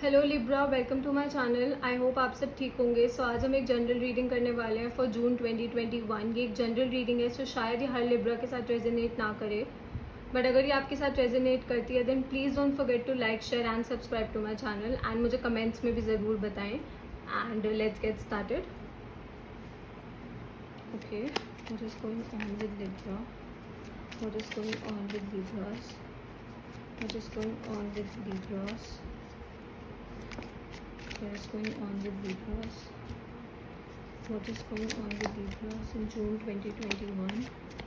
Hello Libra, welcome to my channel. I hope आप सब ठीक होंगे। आज हम एक जनरल रीडिंग करने वाले हैं फॉर जून 2021। ये एक जनरल रीडिंग है, शायद ये हर लिब्रा के साथ रेजोनेट ना करे, बट अगर ये आपके साथ रेजोनेट करती है then please don't forget to like, share and subscribe to my channel and मुझे कमेंट्स में भी ज़रूर बताएं। And let's get started. Okay, what is going on with Libra? What is going on with Libras? What is going on with Libras? What is going on with Libras? What is going on with Libras in June 2021?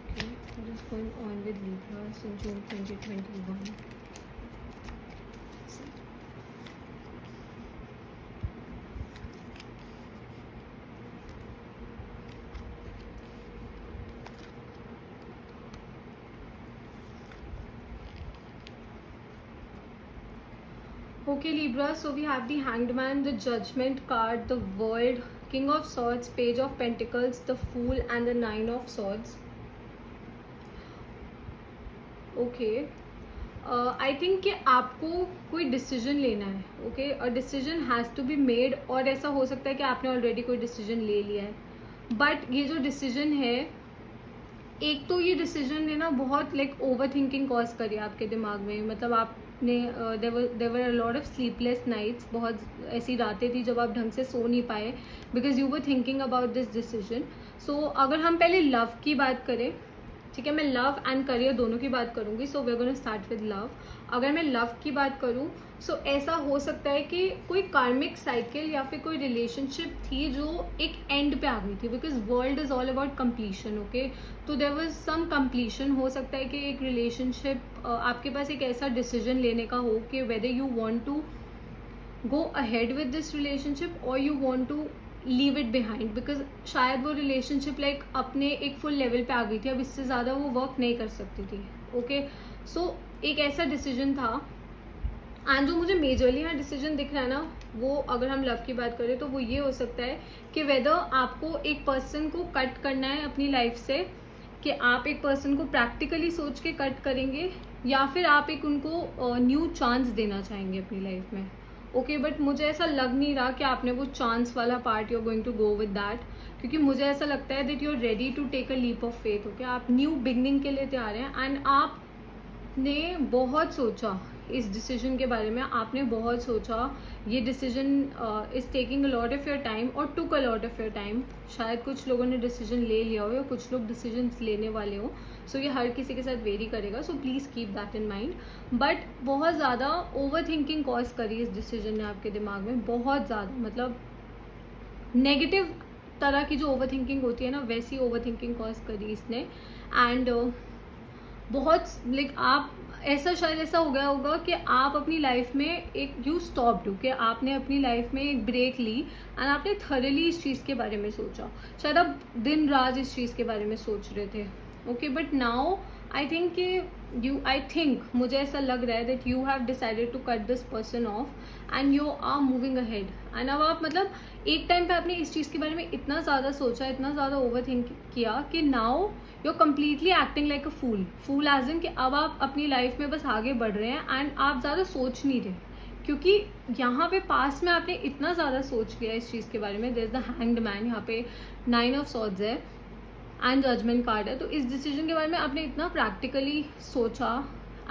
Okay, what is going on with Libras in June 2021? Let's see. Okay Libra, so we have the Hanged Man, the Judgment card, the World, King of Swords, Page of Pentacles, the Fool and the Nine of Swords. Okay, I think कि आपको कोई decision लेना है। Okay, a decision has to be made, और ऐसा हो सकता है कि आपने ऑलरेडी कोई डिसीजन ले लिया है, बट ये जो डिसीजन है, एक तो ये डिसीजन लेना बहुत ओवर थिंकिंग कॉज करी आपके दिमाग में। मतलब आपने देवर a lot of sleepless nights, बहुत ऐसी रातें थी जब आप ढंग से सो नहीं पाए because you were thinking about this decision. So अगर हम पहले लव की बात करें, ठीक है, मैं लव एंड करियर दोनों की बात करूंगी। So we are gonna start with love. अगर मैं लव की बात करूं, सो ऐसा हो सकता है कि कोई कार्मिक साइकिल या फिर कोई रिलेशनशिप थी जो एक एंड पे आ गई थी, because world is all about completion. Okay, तो देयर वाज सम कंप्लीशन। हो सकता है कि एक रिलेशनशिप, आपके पास एक ऐसा डिसीजन लेने का हो कि whether you want to go ahead with this relationship और you want to leave it behind, because शायद वो रिलेशनशिप अपने एक फुल लेवल पे आ गई थी, अब इससे ज़्यादा वो वर्क नहीं कर सकती थी। ओके, सो एक ऐसा डिसीजन था। एंड जो मुझे मेजरली यहाँ डिसीजन दिख रहा है ना, वो अगर हम लव की बात करें तो वो ये हो सकता है कि वेदर आपको एक पर्सन को कट करना है अपनी लाइफ से, कि आप एक पर्सन को प्रैक्टिकली सोच के कट करेंगे या फिर आप एक उनको न्यू चांस देना चाहेंगे अपनी लाइफ में। ओके, बट मुझे ऐसा लग नहीं रहा कि आपने वो चांस वाला part you are going to go with that, क्योंकि मुझे ऐसा लगता है that you are ready to take a leap of faith. Okay, आप न्यू बिगनिंग के लिए तैयार हैं एंड आपने बहुत सोचा इस डिसीजन के बारे में। आपने बहुत सोचा, ये decision is taking a lot of your time और took a lot of your time. शायद कुछ लोगों ने डिसीजन ले लिया हो या कुछ लोग डिसीजन लेने वाले हो। सो ये हर किसी के साथ वेरी करेगा, so please keep that in mind. But बहुत ज़्यादा ओवर थिंकिंग कॉज करी इस डिसीजन ने आपके दिमाग में, बहुत ज़्यादा, मतलब नेगेटिव तरह की जो ओवर थिंकिंग होती है ना, वैसी ओवर थिंकिंग कॉज करी इसने। एंड बहुत आप ऐसा, शायद ऐसा हो गया होगा कि आप अपनी लाइफ में एक यू स्टॉप्ड, कि आपने अपनी लाइफ में एक ब्रेक ली एंड आपने थरली इस चीज़ के बारे में सोचा। शायद आप दिन रात इस चीज़ के बारे में सोच रहे थे। Okay, but now I think मुझे ऐसा लग रहा है that you have decided to cut this person off and you are moving ahead. And अब आप, मतलब एक टाइम पे आपने इस चीज़ के बारे में इतना ज़्यादा सोचा, इतना ज़्यादा ओवर थिंक किया कि now you are completely acting like a fool as in कि अब आप अपनी लाइफ में बस आगे बढ़ रहे हैं एंड आप ज़्यादा सोच नहीं रहे, क्योंकि यहाँ पे पास में आपने इतना ज़्यादा सोच लिया इस चीज़ के बारे में। There is the hanged man, यहाँ पे 9 ऑफ सॉर्ड्स है एंड जजमेंट कार्ड है। तो इस डिसीजन के बारे में आपने इतना प्रैक्टिकली सोचा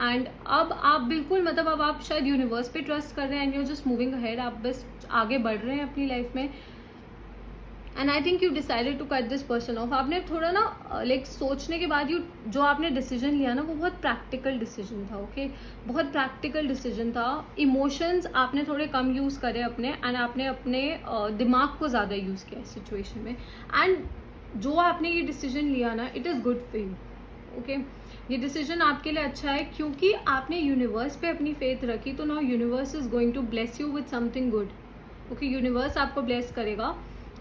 एंड अब आप बिल्कुल, मतलब अब आप शायद यूनिवर्स पे ट्रस्ट कर रहे हैं and you just moving ahead. आप बस आगे बढ़ रहे हैं अपनी लाइफ में and I think you decided to cut this person off. आपने थोड़ा ना सोचने के बाद जो आपने डिसीजन लिया ना, वो बहुत प्रैक्टिकल डिसीजन था। ओके, बहुत प्रैक्टिकल डिसीजन था। इमोशंस आपने थोड़े कम यूज़ करे अपने, एंड आपने अपने दिमाग को ज़्यादा यूज़ किया इस सिचुएशन में। एंड जो आपने ये डिसीजन लिया ना, it is good for you. Okay, ये डिसीजन आपके लिए अच्छा है क्योंकि आपने यूनिवर्स पे अपनी फेथ रखी, तो now universe is going to bless you with something good. Okay, universe आपको ब्लेस करेगा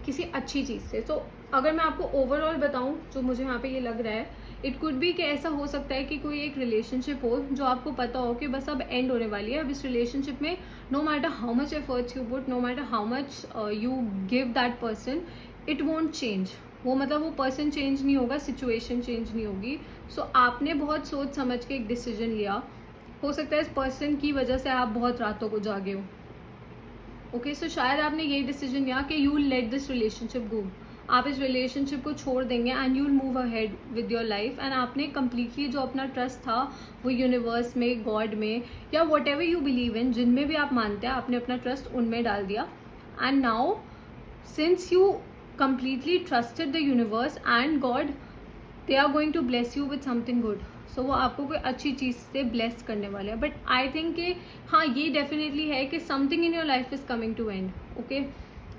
किसी अच्छी चीज़ से। तो अगर मैं आपको ओवरऑल बताऊं, जो मुझे यहाँ पे ये लग रहा है, इट कुड बी कि ऐसा हो सकता है कि कोई एक रिलेशनशिप हो जो आपको पता हो कि बस अब एंड होने वाली है। अब इस रिलेशनशिप में no matter how much efforts you put, no matter how much you give that person, it won't change. वो, मतलब वो पर्सन चेंज नहीं होगा, सिचुएशन चेंज नहीं होगी। सो आपने बहुत सोच समझ के एक डिसीजन लिया। हो सकता है इस पर्सन की वजह से आप बहुत रातों को जागे हो, ओके, सो शायद आपने यही डिसीजन लिया कि you will let this relationship go, आप इस रिलेशनशिप को छोड़ देंगे and you will move ahead with your life. And आपने कम्प्लीटली जो अपना ट्रस्ट था वो यूनिवर्स में, गॉड में, या what ever you believe in, जिनमें भी आप मानते हैं, आपने अपना ट्रस्ट उनमें डाल दिया। And now since you completely trusted the universe and God, they are going to bless you with something good. So वो आपको कोई अच्छी चीज़ से bless करने वाले हैं। बट आई थिंक कि हाँ, ये डेफिनेटली है कि something in your life is coming to end. Okay,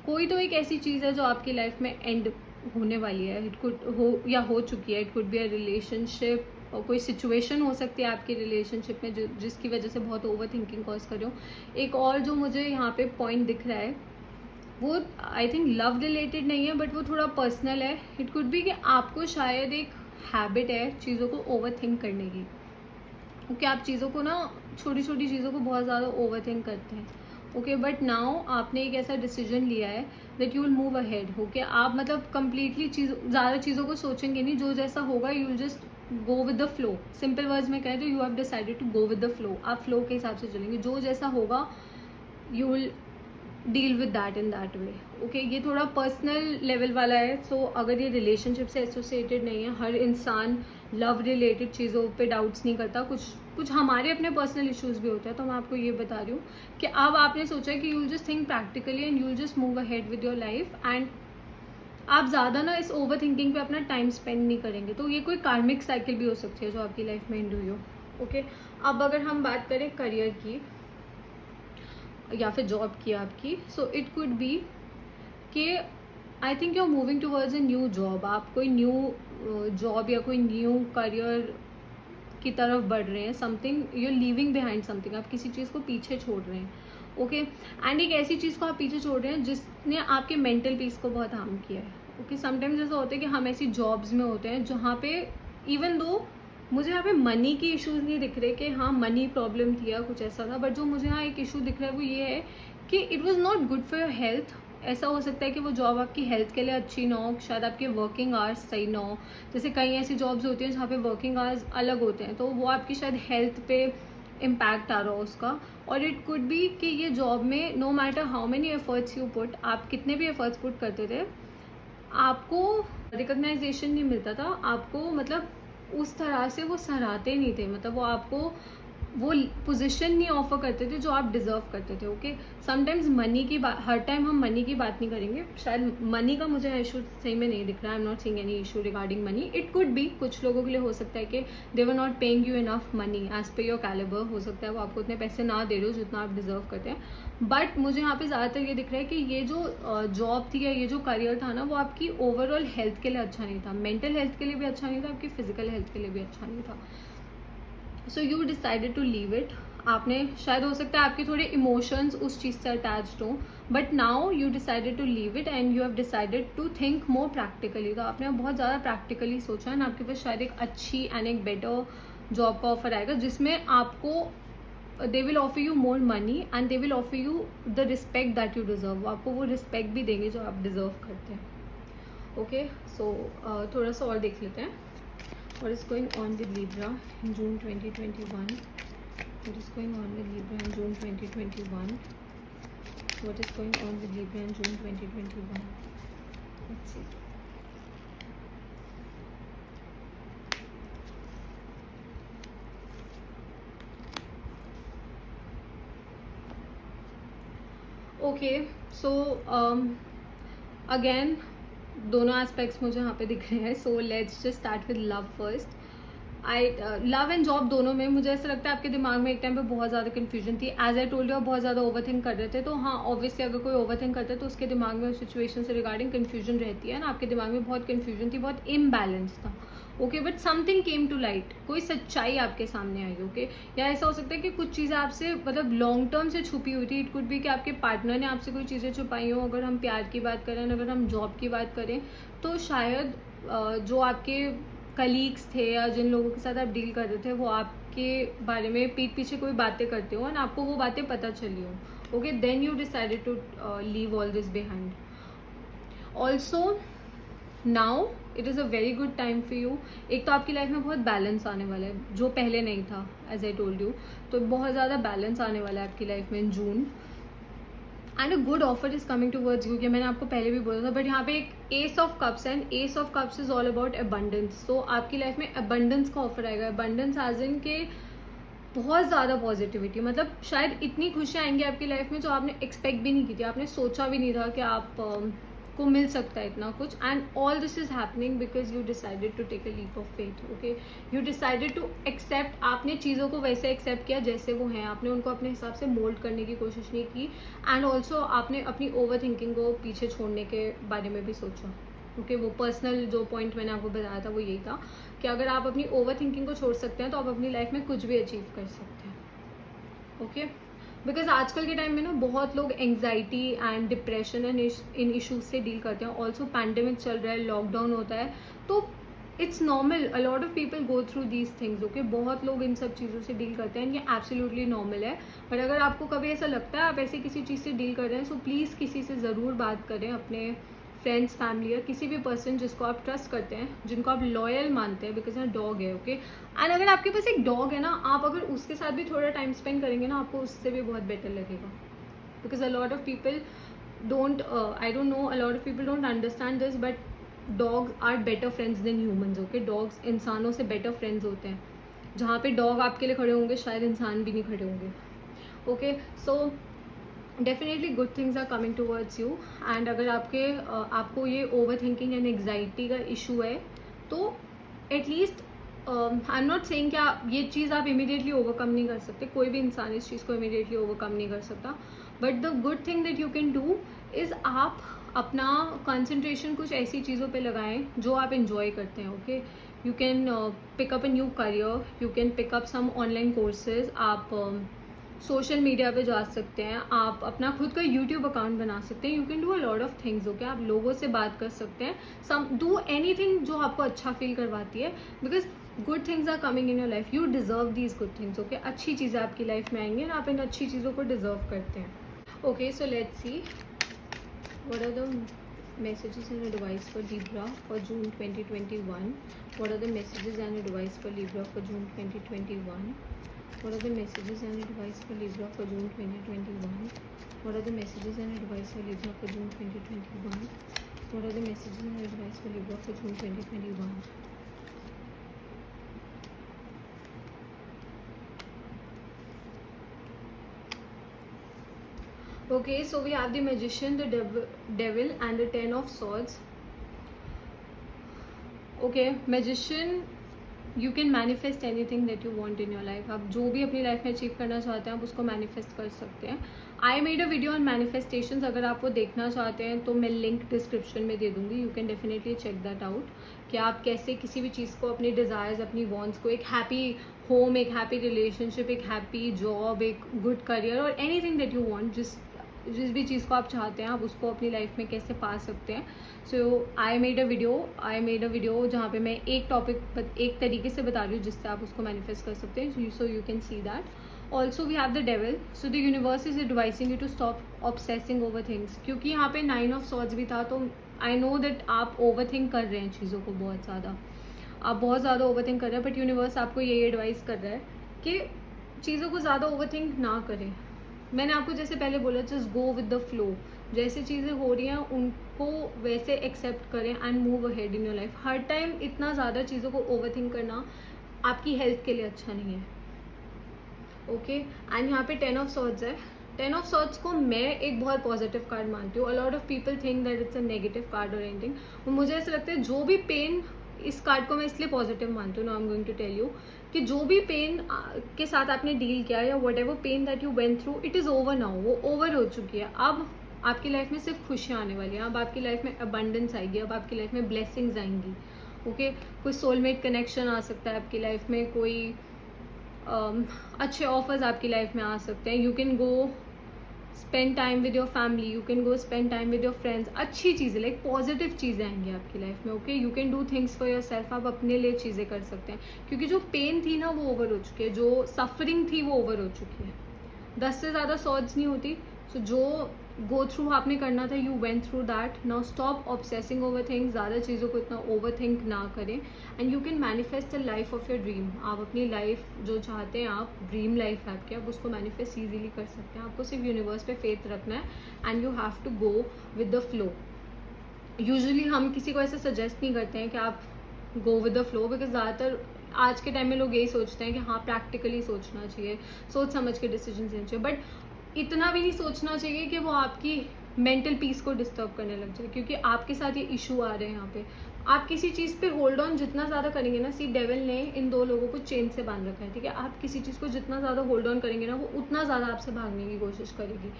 कोई तो एक ऐसी चीज़ है जो आपकी लाइफ में एंड होने वाली है। इट कुड हो या हो चुकी है, it could be a relationship, और कोई सिचुएशन हो सकती है आपकी रिलेशनशिप में जिसकी वजह से बहुत ओवर थिंकिंग कॉज कर रहे हो। एक और जो मुझे यहाँ पे पॉइंट दिख रहा है वो आई थिंक लव रिलेटेड नहीं है, बट वो थोड़ा पर्सनल है। इट कुड बी कि आपको शायद एक हैबिट है चीज़ों को ओवर थिंक करने की। ओके, आप चीज़ों को ना, छोटी छोटी चीज़ों को बहुत ज़्यादा ओवर थिंक करते हैं। ओके, बट नाउ आपने एक ऐसा डिसीजन लिया है that you will move ahead. Okay, आप मतलब कंप्लीटली ज़्यादा चीज़ों को सोचेंगे नहीं, जो जैसा होगा you will just go with the flow. Simple words में कहें तो you have decided to go with the flow. आप फ्लो के हिसाब से चलेंगे, जो जैसा होगा you will deal with that in that way. Okay, ये थोड़ा पर्सनल लेवल वाला है। सो अगर ये रिलेशनशिप से एसोसिएटेड नहीं है, हर इंसान लव रिलेटेड चीज़ों पे डाउट्स नहीं करता, कुछ हमारे अपने पर्सनल इश्यूज भी होते हैं। तो मैं आपको ये बता रही हूँ कि अब आपने सोचा कि you will just think practically and you will just move ahead with your life. And आप ज़्यादा ना इस ओवर थिंकिंग पे अपना टाइम स्पेंड नहीं करेंगे। तो ये कोई कार्मिक साइकिल भी हो सकती है जो आपकी लाइफ में एंड हुई हो। ओके, अब अगर हम बात करें करियर की या फिर जॉब की आपकी, सो इट कुड बी कि I think you are moving towards a new job. आप कोई न्यू जॉब या कोई न्यू करियर की तरफ बढ़ रहे हैं। Something you are leaving behind something, आप किसी चीज़ को पीछे छोड़ रहे हैं। ओके, एंड एक ऐसी चीज़ को आप पीछे छोड़ रहे हैं जिसने आपके मेंटल पीस को बहुत हार्म किया है। ओके, समटाइम्स ऐसा होता है कि हम ऐसी जॉब्स में होते हैं जहाँ पे इवन दो मुझे यहाँ पे मनी की इश्यूज नहीं दिख रहे कि हाँ मनी प्रॉब्लम थी या कुछ ऐसा था, बट जो मुझे यहाँ एक इशू दिख रहा है वो ये है कि it was not good for your health. ऐसा हो सकता है कि वो जॉब आपकी हेल्थ के लिए अच्छी ना हो, शायद आपके वर्किंग आवर्स सही ना हो। जैसे कई ऐसी जॉब्स होती हैं जहाँ पे वर्किंग आवर्स अलग होते हैं, तो वो आपकी शायद हेल्थ पे इम्पैक्ट आ रहा हो उसका। और इट कुड बी कि ये जॉब में no matter how many efforts you put, आप कितने भी एफर्ट्स पुट करते थे, आपको रिकग्नाइजेशन नहीं मिलता था। आपको मतलब उस तरह से वो सराहते नहीं थे, मतलब वो आपको वो पोजीशन नहीं ऑफर करते थे जो आप डिजर्व करते थे। ओके, समटाइम्स मनी की बात, हर टाइम हम मनी की बात नहीं करेंगे। शायद मनी का मुझे इशू सही में नहीं दिख रहा है। I am not seeing any issue regarding money. It could be कुछ लोगों के लिए हो सकता है कि they were not paying you enough money as per your calibre. हो सकता है वो आपको उतने पैसे ना दे रहे हो जितना आप डिजर्व करते हैं। बट मुझे यहाँ पे ज़्यादातर ये दिख रहा है कि ये जो जॉब थी या ये जो करियर था ना, वो आपकी ओवरऑल हेल्थ के लिए अच्छा नहीं था, मेंटल हेल्थ के लिए भी अच्छा नहीं था, आपकी फिजिकल हेल्थ के लिए भी अच्छा नहीं था। So you decided to leave it. आपने शायद हो सकता है आपके थोड़े इमोशंस उस चीज़ से अटैच्ड हों, but now you decided to leave it and you have decided to think more practically. तो आपने बहुत ज़्यादा प्रैक्टिकली सोचा एंड आपके पास शायद एक अच्छी एंड एक बेटर जॉब का ऑफर आएगा जिसमें आपको they will offer you more money and they will offer you the respect that you deserve. वो आपको वो रिस्पेक्ट भी देंगे जो आप डिजर्व करते हैं। ओके, सो थोड़ा सा और देख लेते हैं। What is going on with Libra in June 2021? What is going on with Libra in June 2021? What is going on with Libra in June 2021? Let's see. Okay, so again दोनों aspects मुझे यहाँ पे दिख रहे हैं। So let's just start with love first. Love and job दोनों में मुझे ऐसा लगता है आपके दिमाग में एक टाइम पे बहुत ज़्यादा कन्फ्यूजन थी। एज आई टोल्ड यू, आप बहुत ज़्यादा ओवर थिंक कर रहे थे। तो हाँ, ऑब्वियसली अगर कोई ओवर थिंक करता है तो उसके दिमाग में उस सिचुएशन से रिगार्डिंग कन्फ्यूजन रहती है ना। आपके दिमाग में बहुत कन्फ्यूजन थी, बहुत इम्बैलेंस था। Okay, but something came to light, कोई सच्चाई आपके सामने आई। ओके, या ऐसा हो सकता है कि कुछ चीज़ें आपसे मतलब लॉन्ग टर्म से छुपी हुई थी। इट कुड बी कि आपके पार्टनर ने आपसे कोई चीज़ें छुपाई हो। अगर हम प्यार की बात करें, अगर हम जॉब की बात करें, तो शायद जो आपके कलीग्स थे या जिन लोगों के साथ आप डील कर रहे थे वो आपके बारे में पीठ पीछे कोई बातें करते हो एंड आपको वो बातें पता चली हो। Okay, then you decided to leave all this behind. Also now it is a very good time for you. एक तो आपकी लाइफ में बहुत बैलेंस आने वाला है जो पहले नहीं था, एज आई टोल्ड यू। तो बहुत ज़्यादा बैलेंस आने वाला है आपकी लाइफ में in June. And a good offer is coming towards you, कि मैंने आपको पहले भी बोला था, बट यहाँ पे एक S of cups and S of cups is all about abundance. तो आपकी लाइफ में अबंडेंस का ऑफर आएगा. अबंडेंस एज इन के बहुत ज़्यादा पॉजिटिविटी, मतलब शायद इतनी खुशियाँ आएंगी आपकी लाइफ में जो आपने एक्सपेक्ट भी नहीं की थी, आपने सोचा भी नहीं था कि आप को मिल सकता है इतना कुछ. And all this is happening because you decided to take a leap of faith. Okay, you decided to accept. आपने चीज़ों को वैसे एक्सेप्ट किया जैसे वो हैं, आपने उनको अपने हिसाब से मोल्ड करने की कोशिश नहीं की. एंड ऑल्सो आपने अपनी ओवर थिंकिंग को पीछे छोड़ने के बारे में भी सोचा. ओके, वो पर्सनल जो पॉइंट मैंने आपको बताया था वो यही था कि अगर आप अपनी ओवर थिंकिंग को छोड़ सकते हैं तो आप अपनी लाइफ में कुछ भी अचीव कर सकते हैं. ओके, बिकॉज आजकल के टाइम में ना बहुत लोग anxiety and depression and in issues से डील करते हैं. ऑल्सो पैंडेमिक चल रहा है, लॉकडाउन होता है, तो it's normal. A lot of people go through these things. Okay, बहुत लोग इन सब चीज़ों से डील करते हैं, ये एब्सोल्युटली नॉर्मल है. बट अगर आपको कभी ऐसा लगता है आप ऐसे किसी चीज़ से डील कर रहे हैं, सो प्लीज़ किसी से ज़रूर बात करें, अपने फ्रेंड्स, फैमिली या किसी भी पर्सन जिसको आप ट्रस्ट करते हैं, जिनको आप लॉयल मानते हैं, बिकॉज डॉग है. ओके, एंड अगर आपके पास एक डॉग है ना, आप अगर उसके साथ भी थोड़ा टाइम स्पेंड करेंगे ना, आपको उससे भी बहुत बेटर लगेगा. Because a lot of people don't, I don't know, a lot of people don't understand this, but dogs are better friends than humans. Okay, dogs इंसानों से बेटर फ्रेंड्स होते हैं. जहाँ पे डॉग आपके लिए खड़े होंगे शायद इंसान भी नहीं खड़े होंगे. Okay, so definitely good things are coming towards you. And अगर आपको ये ओवर थिंकिंग एंड एग्जाइटी का इशू है तो at least I am not saying कि ये चीज़ आप इमीडिएटली ओवरकम नहीं कर सकते. कोई भी इंसान इस चीज़ को इमीडिएटली ओवरकम नहीं कर सकता. But the good thing that you can do is आप अपना कंसंट्रेशन कुछ ऐसी चीज़ों पे लगाएं जो आप इंजॉय करते हैं. Okay, you can pick up a new career, you can pick up some online courses, आप सोशल मीडिया पे जा सकते हैं, आप अपना खुद का यूट्यूब अकाउंट बना सकते हैं. You can do a lot of things. Okay, आप लोगों से बात कर सकते हैं, सम डू एनीथिंग जो आपको अच्छा फील करवाती है. Because good things are coming in your life, you deserve these good things. Okay, अच्छी चीज़ें आपकी लाइफ में आएंगी और आप इन अच्छी चीज़ों को डिजर्व करते हैं. Okay, so let's see what are the messages and advice for Libra for June 2021. What are the messages and advice for Libra for June 2021? What are the messages and advice for Libra for June 2021? What are the messages and advice for Libra for June 2021? What are the messages and advice for Libra for June 2021? Okay, so we have the Magician, the Devil and the Ten of Swords. Okay, Magician, you can manifest any thing that you want in your life. आप जो भी अपनी life में achieve करना चाहते हैं आप उसको मैनिफेस्ट कर सकते हैं. I made a video on manifestations, अगर आप वो देखना चाहते हैं तो मैं लिंक डिस्क्रिप्शन में दे दूंगी. You can definitely check that out कि आप कैसे किसी भी चीज़ को, अपनी डिज़ायर्स, अपनी वॉन्ट्स को, एक हैप्पी होम, एक हैप्पी रिलेशनशिप, एक हैप्पी जॉब, एक गुड करियर और any thing that you want, जिस भी चीज़ को आप चाहते हैं आप उसको अपनी लाइफ में कैसे पा सकते हैं. सो आई मेड अ वीडियो जहाँ पे मैं एक टॉपिक एक तरीके से बता रही हूँ जिससे आप उसको मैनिफेस्ट कर सकते हैं. So you can see that. Also we have the devil. So the universe is advising you to stop obsessing over things, क्योंकि यहाँ पे 9 ऑफ सॉर्ड्स भी था. तो आई नो दैट आप ओवर थिंक कर रहे हैं चीज़ों को बहुत ज़्यादा, आप बहुत ज़्यादा ओवर थिंक कर रहे हैं. बट यूनिवर्स आपको यही एडवाइस कर रहा है कि चीज़ों को ज़्यादा ओवर थिंक ना करें. मैंने आपको जैसे पहले बोला, just go with the flow. जैसे चीज़ें हो रही हैं उनको वैसे एक्सेप्ट करें and move ahead in your life. Her time इतना ज़्यादा चीज़ों को ओवरथिंक करना आपकी हेल्थ के लिए अच्छा नहीं है. ओके, एंड यहाँ पे 10 ऑफ सॉर्ड्स है. 10 ऑफ सॉर्ड्स को मैं एक बहुत पॉजिटिव कार्ड मानती हूँ. अ lot of people think that it's a negative card और एनीथिंग. मुझे ऐसा लगता है जो भी पेन, इस कार्ड को मैं इसलिए पॉजिटिव मानती हूँ. Now I am going to tell you कि जो भी पेन के साथ आपने डील किया या whatever pain that you went through, it is over now. वो ओवर हो चुकी है. अब आपकी लाइफ में सिर्फ खुशियाँ आने वाली हैं. अब आपकी लाइफ में अबंडेंस आएगी. अब आपकी लाइफ में ब्लेसिंग्स आएंगी. ओके, कोई सोलमेट कनेक्शन आ सकता है आपकी लाइफ में, कोई अच्छे ऑफर्स आपकी लाइफ में आ सकते हैं. You can go spend time with your family, you can go spend time with your friends. अच्छी चीज़ें, लाइक पॉजिटिव चीज़ें आएंगी आपकी लाइफ में. Okay, you can do things for your self. आप अपने लिए चीज़ें कर सकते हैं, क्योंकि जो पेन थी ना वो ओवर हो चुकी है, जो सफरिंग थी वो ओवर हो चुकी है. 10 से ज़्यादा सॉर्ड्स नहीं होती. सो जो गो थ्रू आपने करना था, you went through that. Now stop obsessing over things. ज़्यादा चीज़ों को इतना ओवर थिंक ना करें, and you can manifest the life of your dream. आप अपनी लाइफ जो चाहते हैं, आप ड्रीम लाइफ है आपकी, आप उसको मैनिफेस्ट ईजीली कर सकते हैं. आपको सिर्फ यूनिवर्स पे फेथ रखना है and you have to go with the flow. Usually हम किसी को ऐसे सजेस्ट नहीं करते हैं कि आप गो विद द फ्लो, बिकॉज ज़्यादातर आज के टाइम में लोग यही सोचते हैं कि हाँ प्रैक्टिकली सोचना चाहिए, सोच समझ के डिसीजन लेने चाहिए. बट इतना भी नहीं सोचना चाहिए कि वो आपकी मेंटल पीस को डिस्टर्ब करने लग जाए, क्योंकि आपके साथ ये इशू आ रहे हैं यहाँ पे. आप किसी चीज़ पे होल्ड ऑन जितना ज़्यादा करेंगे ना, सी डेविल ने इन दो लोगों को चेन से बांध रखा है, ठीक है. आप किसी चीज़ को जितना ज़्यादा होल्ड ऑन करेंगे ना, वो उतना ज़्यादा आपसे भागने की कोशिश करेगी.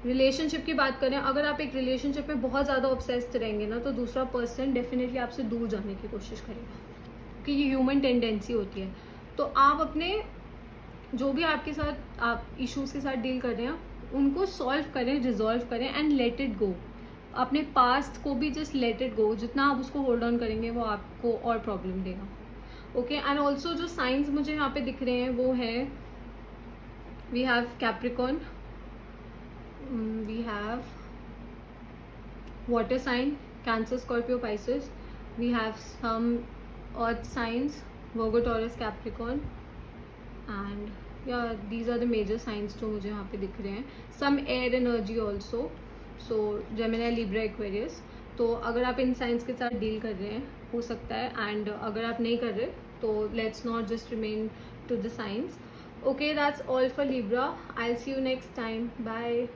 रिलेशनशिप की बात करें, अगर आप एक रिलेशनशिप में बहुत ज़्यादा ऑब्सेस्ड रहेंगे ना, तो दूसरा पर्सन डेफिनेटली आपसे दूर जाने की कोशिश करेगा, क्योंकि ये ह्यूमन टेंडेंसी होती है. तो आप अपने जो भी आपके साथ आप इश्यूज के साथ डील कर रहे हैं, उनको सॉल्व करें, रिजॉल्व करें एंड लेट इट गो. अपने पास्ट को भी जस्ट लेट इट गो. जितना आप उसको होल्ड ऑन करेंगे वो आपको और प्रॉब्लम देगा. ओके. एंड ऑल्सो जो साइंस मुझे यहाँ पे दिख रहे हैं वो है, we have Capricorn, we have water sign Cancer, Scorpio, Pisces. We have some earth signs Virgo, Taurus, Capricorn, and yeah, these are the major signs जो मुझे यहाँ पे दिख रहे हैं. some air energy also, so Gemini, Libra, Aquarius. तो अगर आप इन साइंस के साथ डील कर रहे हैं हो सकता है, एंड अगर आप नहीं कर रहे तो let's not just remain to the signs. Okay, that's all for Libra. I'll see you next time. Bye.